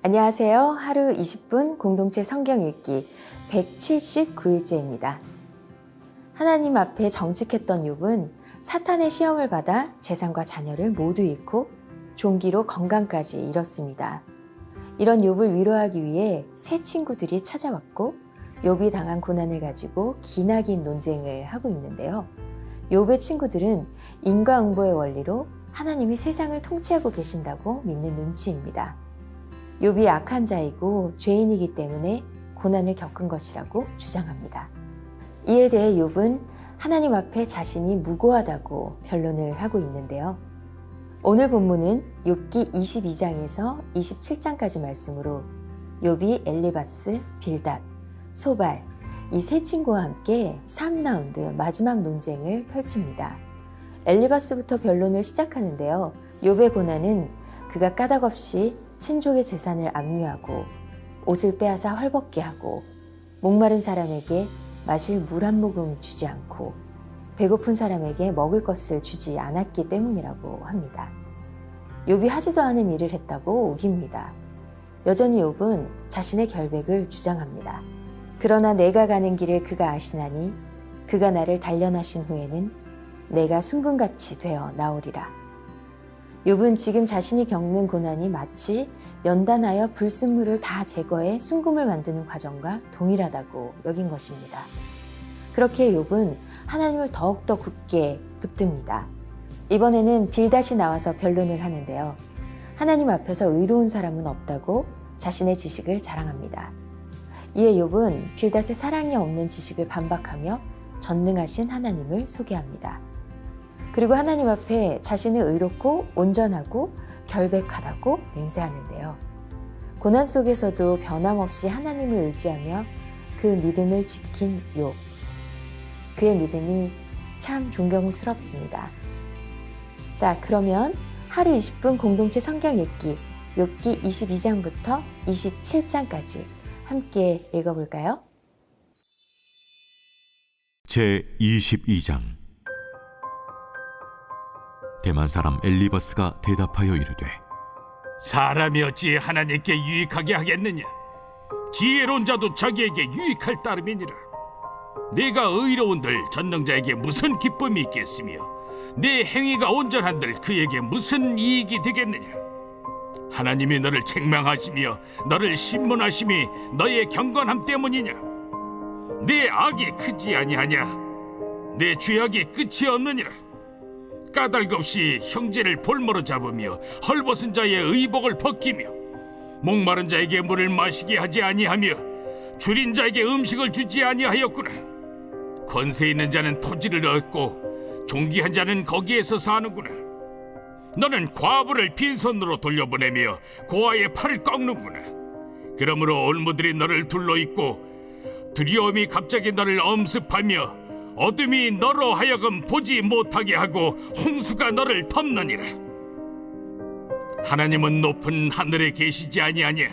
안녕하세요. 하루 20분 공동체 성경 읽기 179일째입니다. 하나님 앞에 정직했던 욥은 사탄의 시험을 받아 재산과 자녀를 모두 잃고 종기로 건강까지 잃었습니다. 이런 욥을 위로하기 위해 새 친구들이 찾아왔고 욥이 당한 고난을 가지고 기나긴 논쟁을 하고 있는데요. 욥의 친구들은 인과응보의 원리로 하나님이 세상을 통치하고 계신다고 믿는 눈치입니다. 욥이 악한 자이고 죄인이기 때문에 고난을 겪은 것이라고 주장합니다. 이에 대해 욥은 하나님 앞에 자신이 무고하다고 변론을 하고 있는데요. 오늘 본문은 욥기 22장에서 27장까지 말씀으로 욥이 엘리바스, 빌닷, 소발 이 세 친구와 함께 3라운드 마지막 논쟁을 펼칩니다. 엘리바스부터 변론을 시작하는데요. 욥의 고난은 그가 까닭없이 친족의 재산을 압류하고 옷을 빼앗아 헐벗게 하고 목마른 사람에게 마실 물 한 모금 주지 않고 배고픈 사람에게 먹을 것을 주지 않았기 때문이라고 합니다. 욥이 하지도 않은 일을 했다고 우깁니다. 여전히 욥은 자신의 결백을 주장합니다. 그러나 내가 가는 길을 그가 아시나니 그가 나를 단련하신 후에는 내가 순금같이 되어 나오리라. 욥은 지금 자신이 겪는 고난이 마치 연단하여 불순물을 다 제거해 순금을 만드는 과정과 동일하다고 여긴 것입니다. 그렇게 욥은 하나님을 더욱더 굳게 붙듭니다. 이번에는 빌닷이 나와서 변론을 하는데요. 하나님 앞에서 의로운 사람은 없다고 자신의 지식을 자랑합니다. 이에 욥은 빌닷의 사랑이 없는 지식을 반박하며 전능하신 하나님을 소개합니다. 그리고 하나님 앞에 자신을 의롭고 온전하고 결백하다고 맹세하는데요. 고난 속에서도 변함없이 하나님을 의지하며 그 믿음을 지킨 욥. 그의 믿음이 참 존경스럽습니다. 자, 그러면 하루 20분 공동체 성경 읽기 욥기 22장부터 27장까지 함께 읽어볼까요? 제22장. 대만 사람 엘리바스가 대답하여 이르되 사람이 어찌 하나님께 유익하게 하겠느냐? 지혜로운 자도 자기에게 유익할 따름이니라. 내가 의로운들 전능자에게 무슨 기쁨이 있겠으며 내 행위가 온전한들 그에게 무슨 이익이 되겠느냐? 하나님이 너를 책망하시며 너를 신문하심이 너의 경건함 때문이냐? 내 악이 크지 아니하냐? 내 죄악이 끝이 없느니라. 까닭없이 형제를 볼모로 잡으며 헐벗은 자의 의복을 벗기며 목마른 자에게 물을 마시게 하지 아니하며 줄인 자에게 음식을 주지 아니하였구나. 권세 있는 자는 토지를 얻고 존귀한 자는 거기에서 사는구나. 너는 과부를 빈손으로 돌려보내며 고아의 팔을 꺾는구나. 그러므로 올무들이 너를 둘러있고 두려움이 갑자기 너를 엄습하며 어둠이 너로 하여금 보지 못하게 하고 홍수가 너를 덮느니라. 하나님은 높은 하늘에 계시지 아니하냐?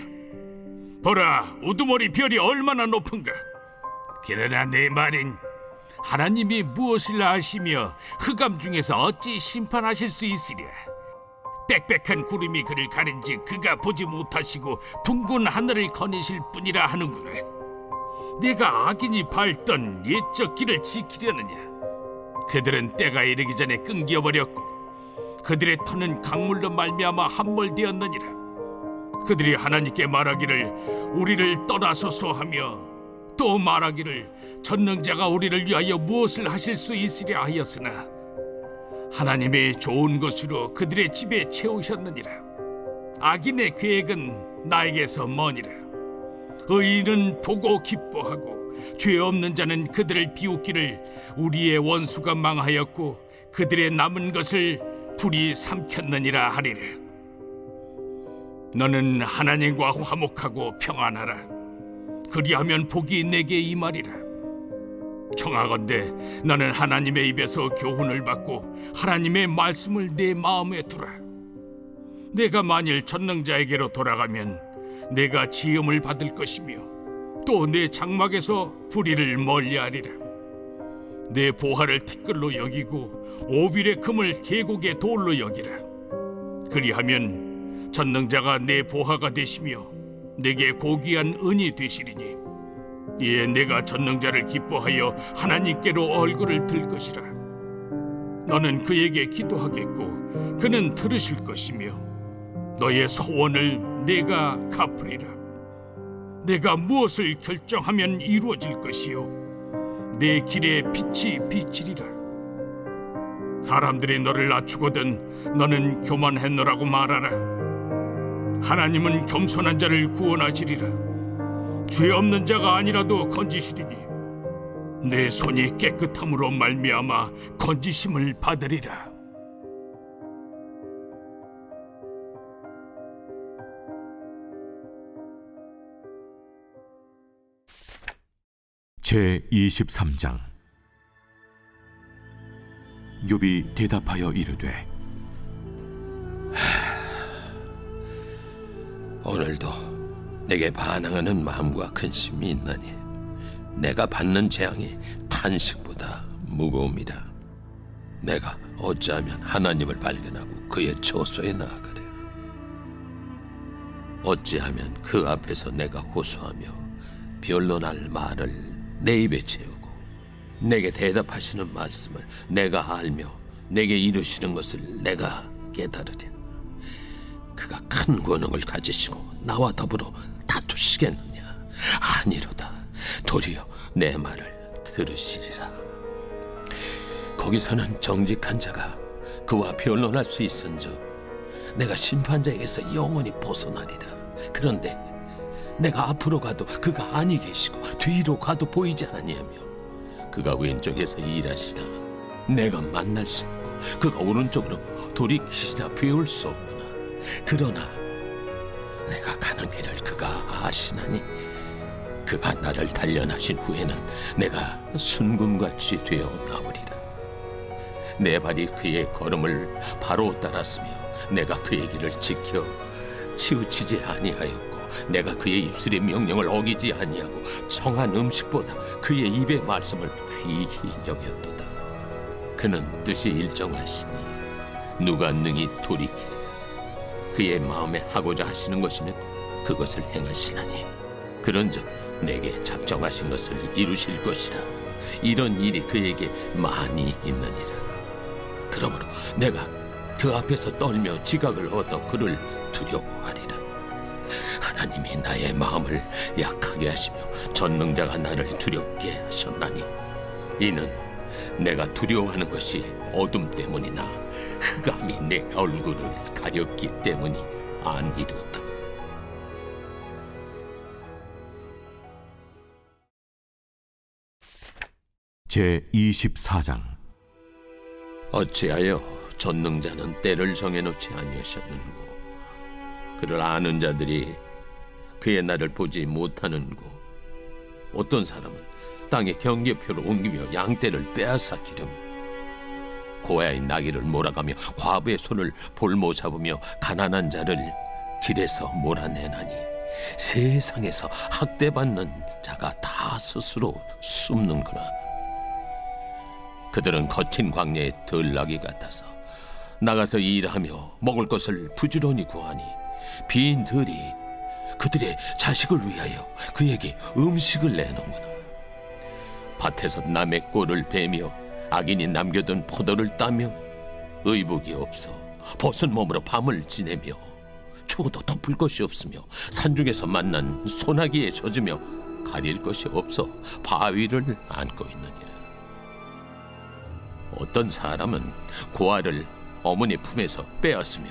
보라, 우두머리 별이 얼마나 높은가? 그러나 내 말은 하나님이 무엇을 아시며 흑암 중에서 어찌 심판하실 수 있으랴? 빽빽한 구름이 그를 가린지 그가 보지 못하시고 둥근 하늘을 거니실 뿐이라 하는구나. 내가 악인이 밟던 옛적 길을 지키려느냐? 그들은 때가 이르기 전에 끊겨버렸고 그들의 터는 강물로 말미암아 함몰되었느니라. 그들이 하나님께 말하기를 우리를 떠나소서 하며 또 말하기를 전능자가 우리를 위하여 무엇을 하실 수 있으랴 하였으나 하나님의 좋은 것으로 그들의 집에 채우셨느니라. 악인의 계획은 나에게서 머니라. 의인은 보고 기뻐하고 죄 없는 자는 그들을 비웃기를 우리의 원수가 망하였고 그들의 남은 것을 불이 삼켰느니라 하리라. 너는 하나님과 화목하고 평안하라. 그리하면 복이 내게 임하리라. 청하건대 너는 하나님의 입에서 교훈을 받고 하나님의 말씀을 내 마음에 두라. 내가 만일 전능자에게로 돌아가면 내가 지음을 받을 것이며 또 내 장막에서 불의를 멀리하리라. 내 보화를 티끌로 여기고 오빌의 금을 계곡의 돌로 여기라. 그리하면 전능자가 내 보화가 되시며 내게 고귀한 은이 되시리니 이에 내가 전능자를 기뻐하여 하나님께로 얼굴을 들 것이라. 너는 그에게 기도하겠고 그는 들으실 것이며 너의 소원을 내가 갚으리라. 내가 무엇을 결정하면 이루어질 것이요 내 길에 빛이 비치리라. 사람들이 너를 낮추거든 너는 교만했노라고 말하라. 하나님은 겸손한 자를 구원하시리라. 죄 없는 자가 아니라도 건지시리니 내 손이 깨끗함으로 말미암아 건지심을 받으리라. 제23장. 욥이 대답하여 이르되 오늘도 내게 반항하는 마음과 근심이 있나니 내가 받는 재앙이 탄식보다 무거움이다. 내가 어찌하면 하나님을 발견하고 그의 처소에 나아가랴. 어찌하면 그 앞에서 내가 호소하며 변론할 말을 내 입에 채우고 내게 대답하시는 말씀을 내가 알며 내게 이루시는 것을 내가 깨달으랴. 그가 큰 권능을 가지시고 나와 더불어 다투시겠느냐? 아니로다. 도리어 내 말을 들으시리라. 거기서는 정직한 자가 그와 변론할 수 있은즉 내가 심판자에게서 영원히 벗어나리라. 그런데 내가 앞으로 가도 그가 아니 계시고 뒤로 가도 보이지 아니하며 그가 왼쪽에서 일하시나 내가 만날 수 없고 그가 오른쪽으로 돌이키시나 배울 수 없구나. 그러나 내가 가는 길을 그가 아시나니 그가 나를 단련하신 후에는 내가 순금같이 되어 나오리라. 내 발이 그의 걸음을 바로 따랐으며 내가 그의 길을 지켜 치우치지 아니하였고 내가 그의 입술의 명령을 어기지 아니하고 청한 음식보다 그의 입의 말씀을 귀히 여겼도다. 그는 뜻이 일정하시니 누가 능히 돌이키랴. 그의 마음에 하고자 하시는 것이면 그것을 행하시나니 그런즉 내게 작정하신 것을 이루실 것이라. 이런 일이 그에게 많이 있느니라. 그러므로 내가 그 앞에서 떨며 지각을 얻어 그를 두려워하리라. 하나님이 나의 마음을 약하게 하시며 전능자가 나를 두렵게 하셨나니 이는 내가 두려워하는 것이 어둠 때문이나 흑암이 내 얼굴을 가렸기 때문이 아니로다. 제24장. 어찌하여 전능자는 때를 정해놓지 아니하셨는고 그를 아는 자들이 그의 날을 보지 못하는고 어떤 사람은 땅에 경계표를 옮기며 양떼를 빼앗아 기르며 고아의 나귀를 몰아가며 과부의 손을 볼모 잡으며 가난한 자를 길에서 몰아내나니 세상에서 학대받는 자가 다 스스로 숨는구나. 그들은 거친 광야의 들나귀 같아서 나가서 일하며 먹을 것을 부지런히 구하니 빈들이 그들의 자식을 위하여 그에게 음식을 내놓는구나. 밭에서 남의 꼴을 베며 악인이 남겨둔 포도를 따며 의복이 없어 벗은 몸으로 밤을 지내며 추워도 덮을 것이 없으며 산중에서 만난 소나기에 젖으며 가릴 것이 없어 바위를 안고 있느니라. 어떤 사람은 고아를 어머니 품에서 빼앗으며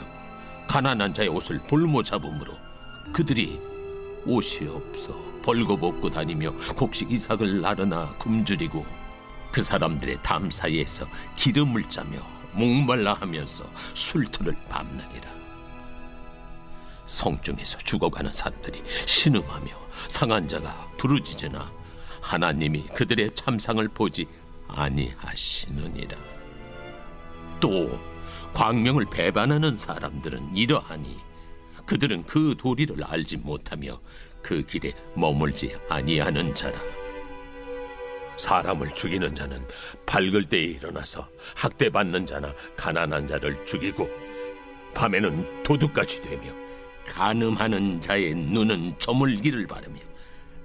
가난한 자의 옷을 볼모 잡음으로 그들이 옷이 없어 벌거벗고 다니며 곡식 이삭을 나르나 굶주리고 그 사람들의 담 사이에서 기름을 짜며 목말라 하면서 술터를 밤낮이라. 성중에서 죽어가는 사람들이 신음하며 상한 자가 부르짖으나 하나님이 그들의 참상을 보지 아니하시느니라. 또 광명을 배반하는 사람들은 이러하니 그들은 그 도리를 알지 못하며 그 길에 머물지 아니하는 자라. 사람을 죽이는 자는 밝을 때에 일어나서 학대받는 자나 가난한 자를 죽이고 밤에는 도둑같이 되며 간음하는 자의 눈은 저물기를 바라며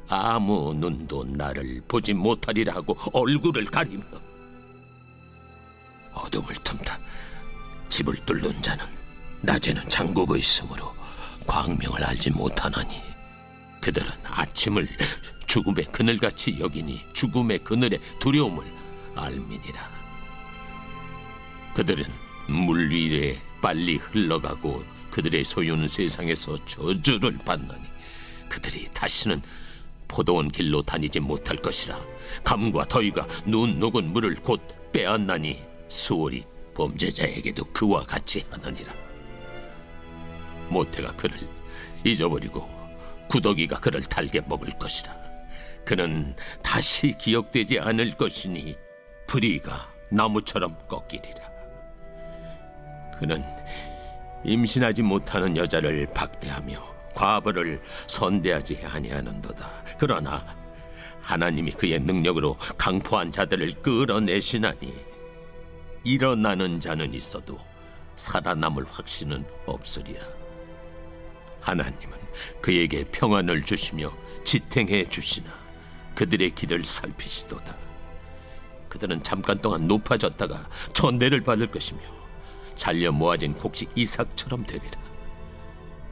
아무 눈도 나를 보지 못하리라 하고 얼굴을 가리며 어둠을 틈타 집을 뚫는 자는 낮에는 잠그고 있으므로 광명을 알지 못하나니 그들은 아침을 죽음의 그늘같이 여기니 죽음의 그늘의 두려움을 알미니라. 그들은 물 위에 빨리 흘러가고 그들의 소유는 세상에서 저주를 받나니 그들이 다시는 포도원 길로 다니지 못할 것이라. 감과 더위가 눈 녹은 물을 곧 빼앗나니 수월이 범죄자에게도 그와 같이 하느니라. 모태가 그를 잊어버리고 구더기가 그를 달게 먹을 것이라. 그는 다시 기억되지 않을 것이니 불의가 나무처럼 꺾이리라. 그는 임신하지 못하는 여자를 박대하며 과부를 선대하지 아니하는도다. 그러나 하나님이 그의 능력으로 강포한 자들을 끌어내시나니 일어나는 자는 있어도 살아남을 확신은 없으리라. 하나님은 그에게 평안을 주시며 지탱해 주시나 그들의 길을 살피시도다. 그들은 잠깐 동안 높아졌다가 천대를 받을 것이며 잘려 모아진 곡식 이삭처럼 되리라.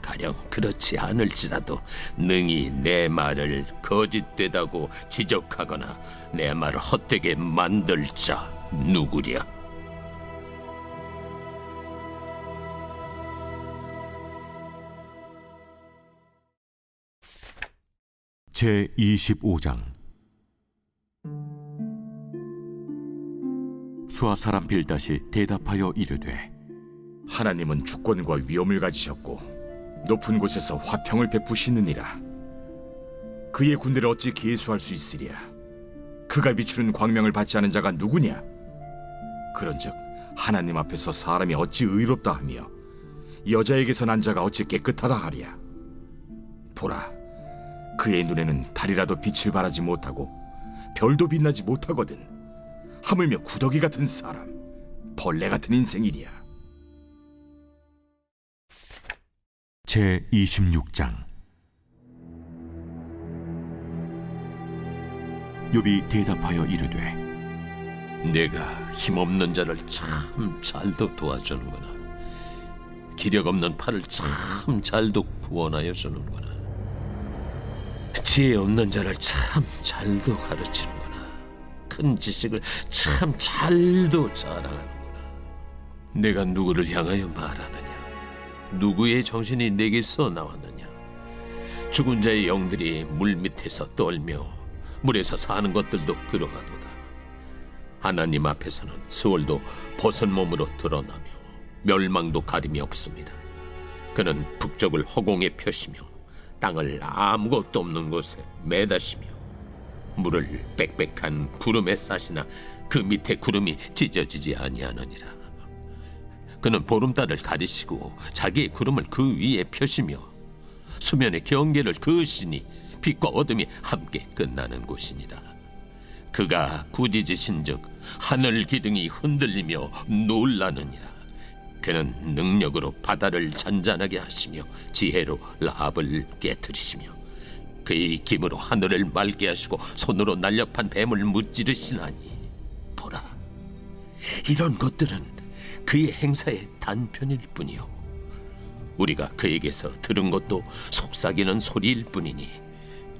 가령 그렇지 않을지라도 능히 내 말을 거짓되다고 지적하거나 내 말을 헛되게 만들 자 누구랴? 제25장 수아 사람 빌닷이 대답하여 이르되 하나님은 주권과 위엄을 가지셨고 높은 곳에서 화평을 베푸시느니라. 그의 군대를 어찌 계수할 수 있으랴? 그가 비추는 광명을 받지 않은 자가 누구냐? 그런즉 하나님 앞에서 사람이 어찌 의롭다 하며 여자에게서 난 자가 어찌 깨끗하다 하랴? 보라, 그의 눈에는 달이라도 빛을 발하지 못하고 별도 빛나지 못하거든. 하물며 구더기 같은 사람, 벌레 같은 인생이랴. 제26장 욥이 대답하여 이르되 내가 힘없는 자를 참 잘도 도와주는구나. 기력 없는 팔을 참 잘도 구원하여 주는구나. 지혜 없는 자를 참 잘도 가르치는구나. 큰 지식을 참 잘도 자랑하는구나. 내가 누구를 향하여 말하느냐? 누구의 정신이 내게서 나왔느냐? 죽은 자의 영들이 물 밑에서 떨며 물에서 사는 것들도 그러하도다. 하나님 앞에서는 스월도 벗은 몸으로 드러나며 멸망도 가림이 없습니다. 그는 북쪽을 허공에 펴시며 땅을 아무것도 없는 곳에 매다시며 물을 빽빽한 구름에 싸시나 그 밑에 구름이 찢어지지 아니하느니라. 그는 보름달을 가리시고 자기의 구름을 그 위에 펴시며 수면의 경계를 그으시니 빛과 어둠이 함께 끝나는 곳이니라. 그가 꾸짖으신즉 하늘 기둥이 흔들리며 놀라느니라. 그는 능력으로 바다를 잔잔하게 하시며 지혜로 라합을 깨트리시며 그의 힘으로 하늘을 맑게 하시고 손으로 날렵한 뱀을 무찌르시나니 보라, 이런 것들은 그의 행사의 단편일 뿐이요 우리가 그에게서 들은 것도 속삭이는 소리일 뿐이니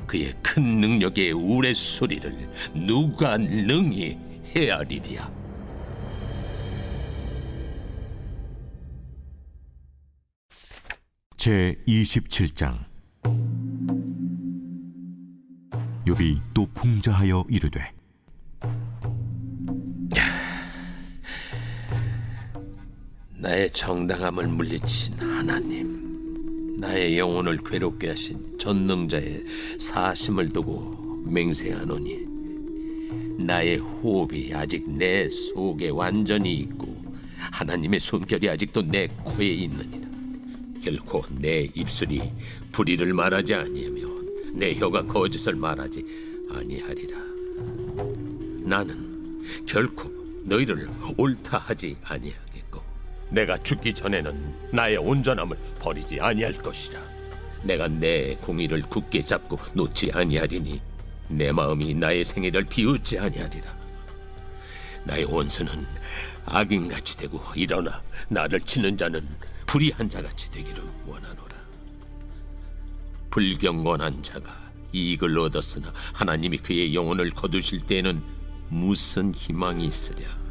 그의 큰 능력의 우레소리를 누가 능히 헤아리랴? 제27장 욥이 또 풍자하여 이르되 나의 정당함을 물리친 하나님, 나의 영혼을 괴롭게 하신 전능자의 사심을 두고 맹세하노니 나의 호흡이 아직 내 속에 완전히 있고 하나님의 손결이 아직도 내 코에 있느니라. 결코 내 입술이 불의를 말하지 아니하며 내 혀가 거짓을 말하지 아니하리라. 나는 결코 너희를 옳다 하지 아니하겠고 내가 죽기 전에는 나의 온전함을 버리지 아니할 것이라. 내가 내 공의를 굳게 잡고 놓지 아니하리니 내 마음이 나의 생애를 비웃지 아니하리라. 나의 원수는 악인같이 되고 일어나 나를 치는 자는 불의한 자같이 되기를 원하노라. 불경건한 자가 이익을 얻었으나 하나님이 그의 영혼을 거두실 때에는 무슨 희망이 있으랴.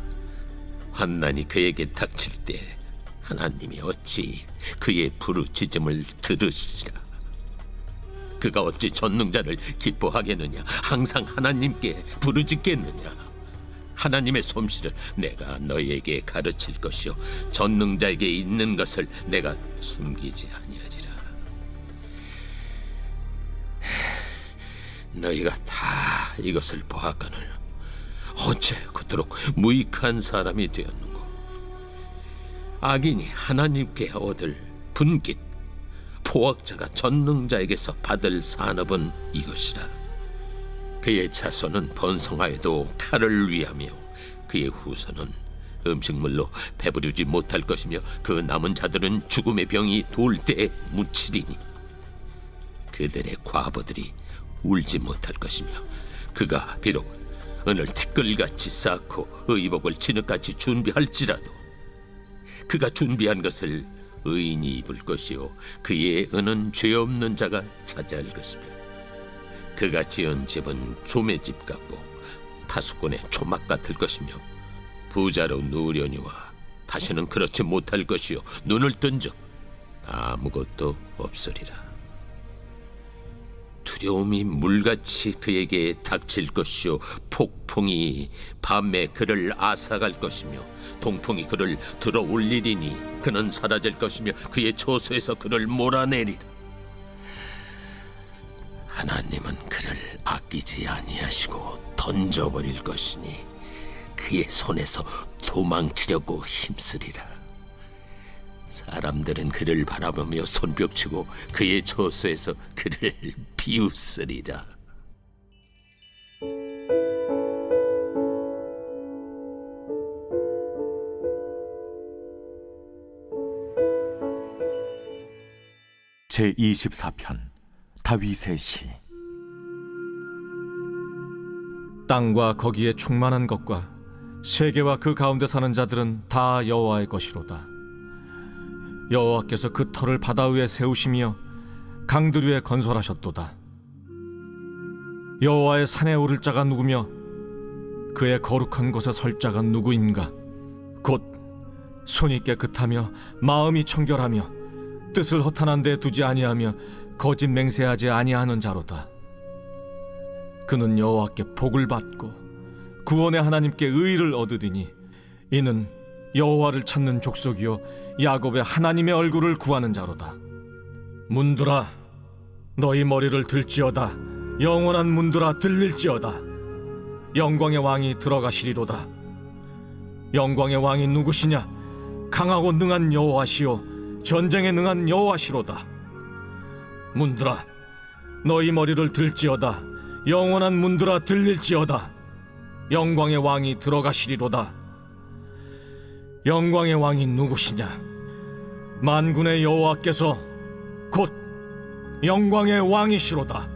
환난이 그에게 닥칠 때 하나님이 어찌 그의 부르짖음을 들으시리라. 그가 어찌 전능자를 기뻐하겠느냐. 항상 하나님께 부르짖겠느냐. 하나님의 솜씨를 내가 너희에게 가르칠 것이요 전능자에게 있는 것을 내가 숨기지 아니하리라. 너희가 다 이것을 보았거늘 어째 그토록 무익한 사람이 되었는고. 악인이 하나님께 얻을 분깃, 포악자가 전능자에게서 받을 산업은 이것이라. 그의 자손은 번성하여도 칼을 위하며 그의 후손은 음식물로 배부르지 못할 것이며 그 남은 자들은 죽음의 병이 돌 때에 묻히리니 그들의 과부들이 울지 못할 것이며 그가 비록 은을 티끌같이 쌓고 의복을 진흙같이 준비할지라도 그가 준비한 것을 의인이 입을 것이요 그의 은은 죄 없는 자가 차지할 것이며 그가 지은 집은 조매집 같고 파수꾼의 초막 같을 것이며 부자로 누우려니와 다시는 그렇지 못할 것이요 눈을 뜬적 아무것도 없으리라. 두려움이 물같이 그에게 닥칠 것이요 폭풍이 밤에 그를 앗아갈 것이며 동풍이 그를 들어 올리리니 그는 사라질 것이며 그의 처소에서 그를 몰아내리라. 하나님은 그를 아끼지 아니하시고 던져버릴 것이니 그의 손에서 도망치려고 힘쓰리라. 사람들은 그를 바라보며 손뼉치고 그의 처소에서 그를 비웃으리라. 제24편 다윗의 시. 땅과 거기에 충만한 것과 세계와 그 가운데 사는 자들은 다 여호와의 것이로다. 여호와께서 그 터를 바다 위에 세우시며 강들 위에 건설하셨도다. 여호와의 산에 오를 자가 누구며 그의 거룩한 곳에 설 자가 누구인가? 곧 손이 깨끗하며 마음이 청결하며 뜻을 허탄한 데 두지 아니하며 거짓 맹세하지 아니하는 자로다. 그는 여호와께 복을 받고 구원의 하나님께 의를 얻으리니 이는 여호와를 찾는 족속이요 야곱의 하나님의 얼굴을 구하는 자로다. 문들아 너희 머리를 들지어다. 영원한 문들아 들릴지어다. 영광의 왕이 들어가시리로다. 영광의 왕이 누구시냐? 강하고 능한 여호와시요 전쟁에 능한 여호와시로다. 문들아 너희 머리를 들지어다. 영원한 문들아 들릴지어다. 영광의 왕이 들어가시리로다. 영광의 왕이 누구시냐? 만군의 여호와께서 곧 영광의 왕이시로다.